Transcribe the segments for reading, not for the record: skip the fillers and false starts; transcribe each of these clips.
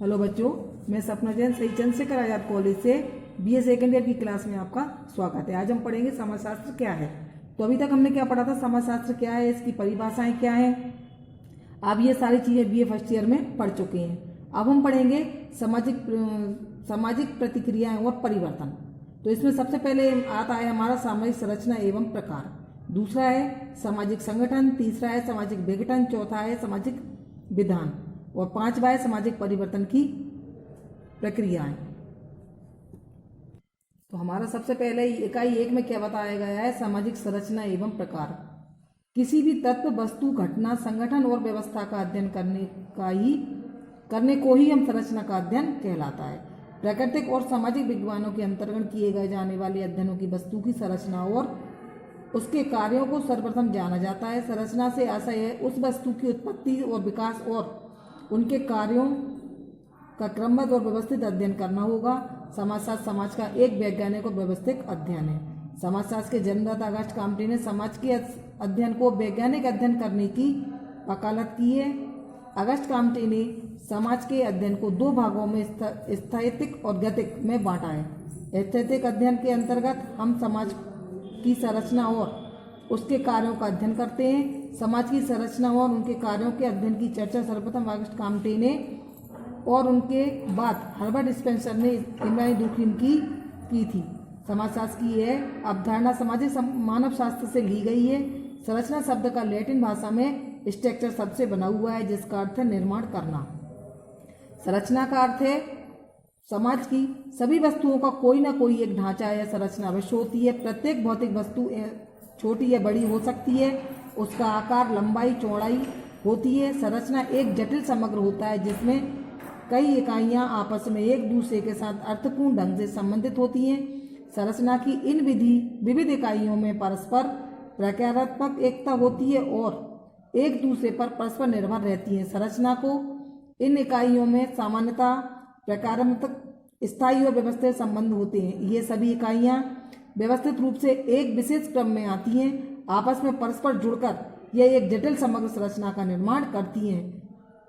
Hello बच्चों, मैं सपना जैन सही चंद्रशेखर आजाद कॉलेज से बीए सेकेंड ईयर की क्लास में आपका स्वागत है। आज हम पढ़ेंगे समाजशास्त्र क्या है। तो अभी तक हमने क्या पढ़ा था, समाजशास्त्र क्या है, इसकी परिभाषाएं क्या हैं। आप ये सारी चीज़ें बीए फर्स्ट ईयर में पढ़ चुके हैं। अब हम पढ़ेंगे सामाजिक प्रतिक्रियाएं और परिवर्तन। तो इसमें सबसे पहले आता है हमारा सामाजिक संरचना एवं प्रकार, दूसरा है सामाजिक संगठन, तीसरा है सामाजिक विघटन, चौथा है सामाजिक विधान और पांचवा है सामाजिक परिवर्तन की प्रक्रियाएं। तो हमारा सबसे पहले इकाई 1 में क्या बताया गया है, सामाजिक संरचना एवं प्रकार। किसी भी तत्व, वस्तु, घटना, संगठन और व्यवस्था का अध्ययन करने को ही हम संरचना का अध्ययन कहलाता है। प्राकृतिक और सामाजिक विज्ञानों के अंतर्गत किए गए जाने वाले अध्ययनों की वस्तु की संरचना और उसके कार्यों को सर्वप्रथम जाना जाता है। संरचना से आशय है उस वस्तु की उत्पत्ति और विकास और उनके कार्यों का क्रमबद्ध और व्यवस्थित अध्ययन करना होगा। समाजशास्त्र समाज का एक वैज्ञानिक और व्यवस्थित अध्ययन है। समाजशास्त्र के जन्मदाता अगस्ट काम्टे ने समाज के अध्ययन को वैज्ञानिक अध्ययन करने की वकालत की है। अगस्ट काम्टे ने समाज के अध्ययन को दो भागों में स्थैतिक और गतिक में बांटा है। स्थैतिक अध्ययन के अंतर्गत हम समाज की संरचना और उसके कार्यों का अध्ययन करते हैं। समाज की संरचना और उनके कार्यों के अध्ययन की चर्चा सर्वप्रथम अगस्ट काम्टे ने और उनके बाद हर्बर्ट स्पेंसर ने इमरानी दुर्खीम की थी। समाजशास्त्र की यह अवधारणा सामाजिक मानव शास्त्र से ली गई है। संरचना शब्द का लैटिन भाषा में स्ट्रक्चर शब्द से बना हुआ है, जिसका अर्थ है निर्माण करना। संरचना का अर्थ है समाज की सभी वस्तुओं का कोई ना कोई एक ढांचा या संरचना अवश्य होती है। प्रत्येक भौतिक वस्तु छोटी या बड़ी हो सकती है, उसका आकार, लंबाई, चौड़ाई होती है। संरचना एक जटिल समग्र होता है जिसमें कई इकाइयां आपस में एक दूसरे के साथ अर्थपूर्ण ढंग से संबंधित होती हैं। संरचना की इन विविध इकाइयों में परस्पर प्रक्रियात्मक एकता होती है और एक दूसरे पर परस्पर निर्भर रहती है। संरचना को इन इकाइयों में सामान्यतः प्रक्रियात्मक, स्थायी और व्यवस्थित संबंध होते हैं। ये सभी इकाइयां व्यवस्थित रूप से एक विशेष क्रम में आती हैं, आपस में परस्पर जुड़कर यह एक जटिल समग्र संरचना का निर्माण करती हैं।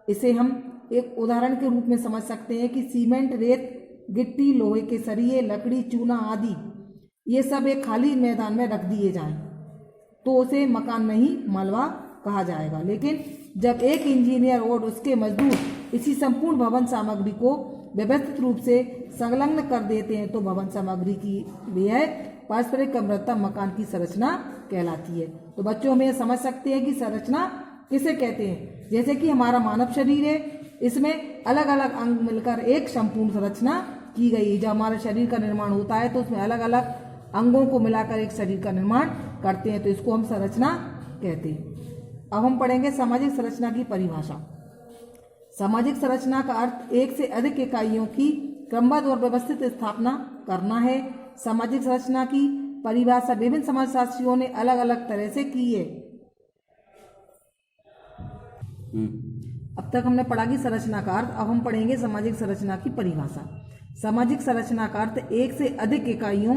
इसे हम एक उदाहरण के रूप में समझ सकते हैं कि सीमेंट, रेत, गिट्टी, लोहे के सरिये, लकड़ी, चूना आदि ये सब एक खाली मैदान में रख दिए जाएं तो उसे मकान नहीं मलबा कहा जाएगा। लेकिन जब एक इंजीनियर और उसके मजदूर इसी संपूर्ण भवन सामग्री को व्यवस्थित रूप से संलग्न कर देते हैं तो भवन सामग्री की यह पारस्परिक क्रमबद्धता मकान की संरचना कहलाती है। तो बच्चों हम ये समझ सकते हैं कि संरचना किसे कहते हैं। जैसे कि हमारा मानव शरीर है, इसमें अलग अलग अंग मिलकर एक संपूर्ण संरचना की गई है। जब हमारे शरीर का निर्माण होता है तो उसमें अलग अलग अंगों को मिलाकर एक शरीर का निर्माण करते हैं, तो इसको हम संरचना कहते हैं। अब हम पढ़ेंगे सामाजिक संरचना की परिभाषा। सामाजिक संरचना का अर्थ एक से अधिक इकाइयों की क्रमबद्ध और व्यवस्थित स्थापना करना है। सामाजिक संरचना की परिभाषा विभिन्न समाजशास्त्रियों ने अलग अलग तरह से की है। अब तक हमने पढ़ा कि संरचना का अर्थ, अब हम पढ़ेंगे सामाजिक संरचना की परिभाषा। सामाजिक संरचना का अर्थ एक से अधिक इकाइयों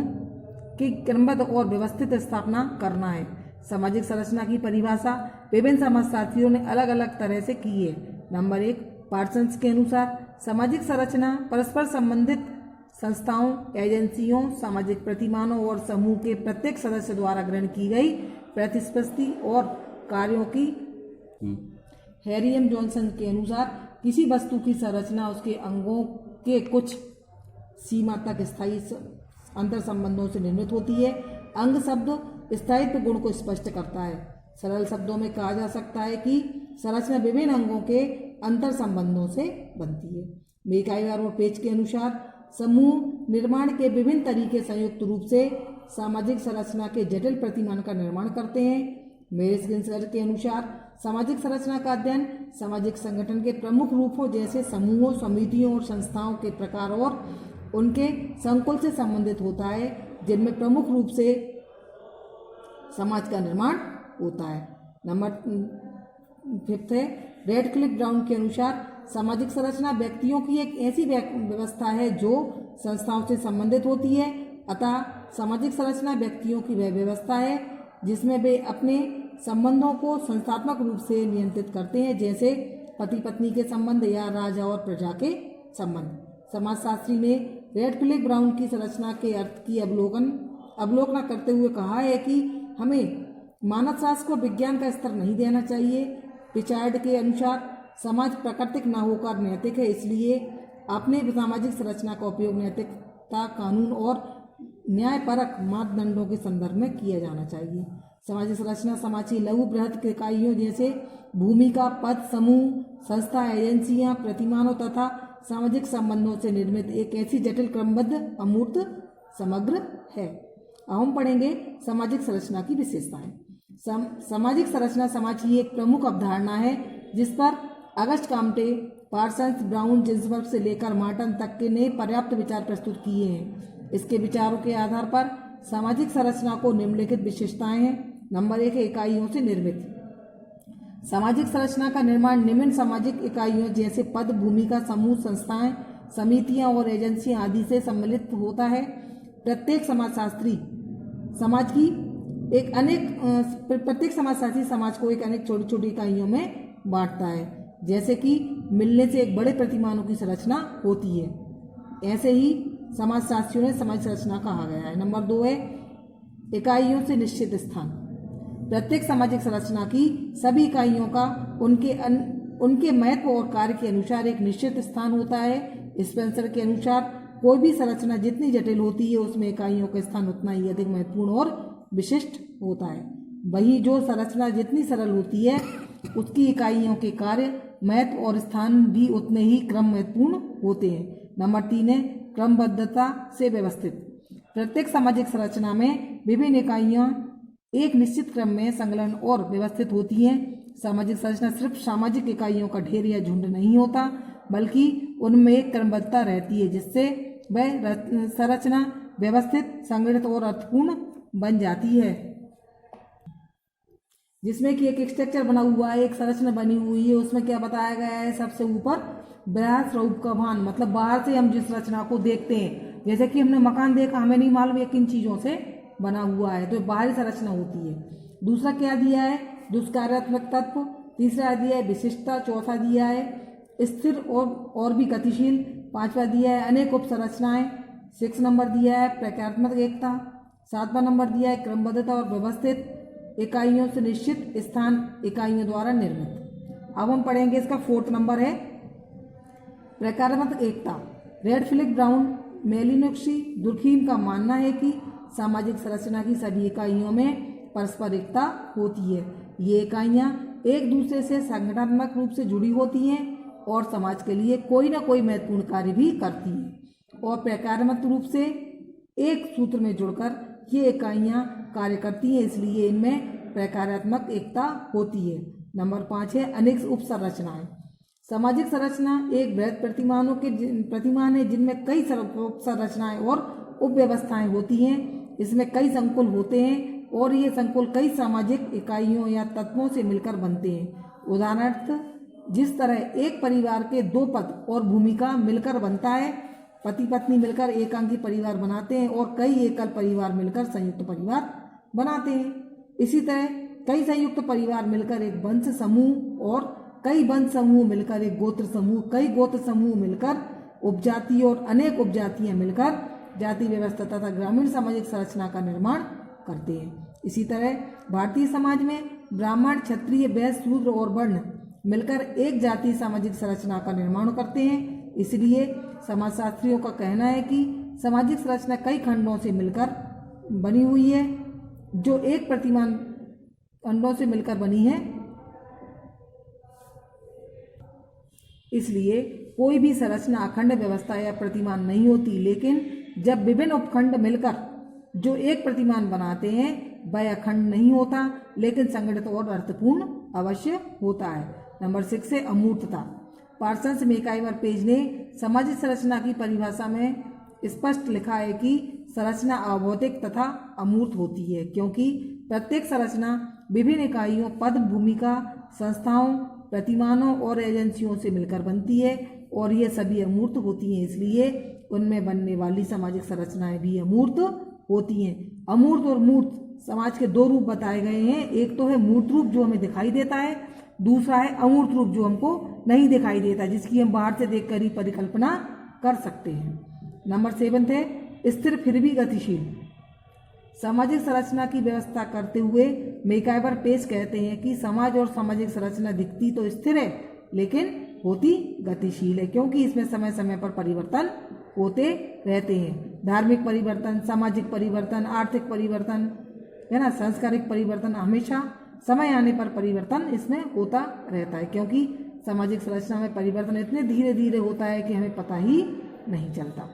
की क्रमबद्ध और व्यवस्थित स्थापना करना है। सामाजिक संरचना की परिभाषा विभिन्न समाजशास्त्रियों ने अलग अलग तरह से की है। नंबर 1, पार्सन्स के अनुसार सामाजिक संरचना परस्पर संबंधित संस्थाओं, एजेंसियों, सामाजिक प्रतिमानों और समूह के प्रत्येक सदस्य द्वारा ग्रहण की गई प्रतिस्पर्धी और कार्यों की। हैरी एम जॉनसन के अनुसार किसी वस्तु की संरचना उसके अंगों के कुछ सीमा तक स्थायी अंतर संबंधों से निर्मित होती है। अंग शब्द स्थायित्व गुण को स्पष्ट करता है। सरल शब्दों में कहा जा सकता है कि संरचना विभिन्न अंगों के अंतर संबंधों से बनती है। मेकाइवर और पेज के अनुसार समूह निर्माण के विभिन्न तरीके संयुक्त रूप से सामाजिक संरचना के जटिल प्रतिमान का निर्माण करते हैं। मेरिस गिन्सगर के अनुसार सामाजिक संरचना का अध्ययन सामाजिक संगठन के प्रमुख रूपों जैसे समूहों, समितियों और संस्थाओं के प्रकार और उनके संकुल से संबंधित होता है, जिनमें प्रमुख रूप से समाज का निर्माण होता है। नंबर 5 है रेडक्लिफ ब्राउन के अनुसार सामाजिक संरचना व्यक्तियों की एक ऐसी व्यवस्था है जो संस्थाओं से संबंधित होती है। अतः सामाजिक संरचना व्यक्तियों की वह व्यवस्था है जिसमें वे अपने संबंधों को संस्थात्मक रूप से नियंत्रित करते हैं, जैसे पति पत्नी के संबंध या राजा और प्रजा के संबंध। समाजशास्त्री ने रेडक्लिफ ब्राउन की संरचना के अर्थ की अवलोकना करते हुए कहा है कि हमें मानव शास्त्र को विज्ञान का स्तर नहीं देना चाहिए। पिचार्ड के अनुसार समाज प्राकृतिक न होकर नैतिक है, इसलिए अपने सामाजिक संरचना का उपयोग नैतिकता, कानून और न्यायपरक मापदंडों के संदर्भ में किया जाना चाहिए। सामाजिक संरचना समाज की लघु बृहत इकाइयों जैसे भूमिका, पद, समूह, संस्था, एजेंसियां, प्रतिमानों तथा सामाजिक संबंधों से निर्मित एक ऐसी जटिल, क्रमबद्ध, अमूर्त समग्र है। अब हम पढ़ेंगे सामाजिक संरचना की विशेषताएं। सामाजिक संरचना समाज की एक प्रमुख अवधारणा है जिस पर Auguste Comte, Parsons, Brown, Ginsberg से लेकर मार्टन तक के ने पर्याप्त विचार प्रस्तुत किए हैं। इसके विचारों के आधार पर सामाजिक संरचना को निम्नलिखित विशेषताएं हैं। नंबर 1 है इकाइयों से निर्मित। सामाजिक संरचना का निर्माण निम्न सामाजिक इकाइयों जैसे पद, भूमिका, समूह, संस्थाएं, समितियां और एजेंसियां आदि से सम्मिलित होता है। प्रत्येक समाजशास्त्री समाज को एक अनेक छोटी छोटी इकाइयों में बांटता है। जैसे कि मिलने से एक बड़े प्रतिमानों की संरचना होती है, ऐसे ही समाजशास्त्रियों ने समाज संरचना कहा गया है। नंबर 2 है इकाइयों से निश्चित स्थान। प्रत्येक सामाजिक संरचना की सभी इकाइयों का उनके महत्व और कार्य के अनुसार एक निश्चित स्थान होता है। स्पेंसर के अनुसार कोई भी संरचना जितनी जटिल होती है उसमें इकाइयों का स्थान उतना ही अधिक महत्वपूर्ण और विशिष्ट होता है। वही जो संरचना जितनी सरल होती है उसकी इकाइयों के कार्य, महत्व और स्थान भी उतने ही क्रम महत्वपूर्ण होते हैं। नंबर 3 है क्रमबद्धता से व्यवस्थित। प्रत्येक सामाजिक संरचना में विभिन्न इकाइयां एक निश्चित क्रम में संलग्न और व्यवस्थित होती हैं। सामाजिक संरचना सिर्फ सामाजिक इकाइयों का ढेर या झुंड नहीं होता, बल्कि उनमें एक क्रमबद्धता रहती है जिससे वह संरचना व्यवस्थित, संगठित और अर्थपूर्ण बन जाती है। जिसमें कि एक स्ट्रक्चर बना हुआ है, एक संरचना बनी हुई है, उसमें क्या बताया गया है, सबसे ऊपर बृहत स्वरूप का भान, मतलब बाहर से हम जिस रचना को देखते हैं, जैसे कि हमने मकान देखा, हमें नहीं मालूम ये किन चीज़ों से बना हुआ है, तो बाहरी संरचना होती है। दूसरा क्या दिया है, दुष्कार्यात्मक तत्व। तीसरा दिया है विशिष्टता। चौथा दिया है स्थिर और भी गतिशील। पांचवा दिया है अनेक उप संरचनाएं। 6 नंबर दिया है प्रक्रियात्मक एकता। 7वां नंबर दिया है क्रमबद्धता और व्यवस्थित इकाइयों से निश्चित स्थान, इकाइयों द्वारा निर्मित। अब हम पढ़ेंगे इसका 4th नंबर है प्रक्रियात्मक एकता। रेडक्लिफ ब्राउन, मेलिनोस्की, दुर्खीम का मानना है कि सामाजिक संरचना की सभी इकाइयों में परस्पर एकता होती है। ये इकाइयां एक दूसरे से संगठनात्मक रूप से जुड़ी होती हैं और समाज के लिए कोई ना कोई महत्वपूर्ण कार्य भी करती हैं और प्रक्रियात्मक रूप से एक सूत्र में जुड़कर ये इकाइयां कार्य करती हैं, इसलिए इनमें प्रक्रियात्मक एकता होती है। नंबर 5 है अनेक उप संरचनाएं। सामाजिक संरचना एक बृहद प्रतिमान है जिनमें कई उप संरचनाएं और उप व्यवस्थाएं होती हैं। इसमें कई संकुल होते हैं और ये संकुल कई सामाजिक इकाइयों या तत्वों से मिलकर बनते हैं। उदाहरणार्थ जिस तरह एक परिवार के 2 पद और भूमिका मिलकर बनता है, पति पत्नी मिलकर एकांकी परिवार बनाते हैं और कई एकल परिवार मिलकर संयुक्त परिवार बनाते हैं। इसी तरह कई संयुक्त परिवार मिलकर एक वंश समूह और कई वंश समूह मिलकर एक गोत्र समूह, कई गोत्र समूह मिलकर उपजाति और अनेक उपजातियां मिलकर जाति व्यवस्था तथा ग्रामीण सामाजिक संरचना का निर्माण करते हैं। इसी तरह भारतीय समाज में ब्राह्मण, क्षत्रिय, वैश्य, शूद्र और वर्ण मिलकर एक जातीय सामाजिक संरचना का निर्माण करते हैं। इसलिए समाजशास्त्रियों का कहना है कि सामाजिक संरचना कई खंडों से मिलकर बनी हुई है, जो एक प्रतिमान खंडों से मिलकर बनी है। इसलिए कोई भी संरचना अखंड व्यवस्था या प्रतिमान नहीं होती, लेकिन जब विभिन्न उपखंड मिलकर जो एक प्रतिमान बनाते हैं वह अखंड नहीं होता, लेकिन संगठित और अर्थपूर्ण अवश्य होता है। नंबर 6 है अमूर्तता। पार्सन्स, मेकाइवर, पेज ने सामाजिक संरचना की परिभाषा में स्पष्ट लिखा है कि संरचना अभौतिक तथा अमूर्त होती है, क्योंकि प्रत्येक संरचना विभिन्न इकाइयों, पद, भूमिका, संस्थाओं, प्रतिमानों और एजेंसियों से मिलकर बनती है और ये सभी अमूर्त होती हैं। इसलिए उनमें बनने वाली सामाजिक संरचनाएं भी अमूर्त होती हैं। अमूर्त और मूर्त समाज के 2 रूप बताए गए हैं। एक तो है मूर्त रूप जो हमें दिखाई देता है, दूसरा है अमूर्त रूप जो हमको नहीं दिखाई देता, जिसकी हम बाहर से देखकर ही परिकल्पना कर सकते हैं। नंबर 7 है स्थिर फिर भी गतिशील। सामाजिक संरचना की व्यवस्था करते हुए मैकाइवर पेश कहते हैं कि समाज और सामाजिक संरचना दिखती तो स्थिर है लेकिन होती गतिशील है, क्योंकि इसमें समय समय पर परिवर्तन होते रहते हैं। धार्मिक परिवर्तन, सामाजिक परिवर्तन, आर्थिक परिवर्तन, है ना, सांस्कृतिक परिवर्तन, हमेशा समय आने पर परिवर्तन इसमें होता रहता है, क्योंकि सामाजिक संरचना में परिवर्तन इतने धीरे धीरे होता है कि हमें पता ही नहीं चलता।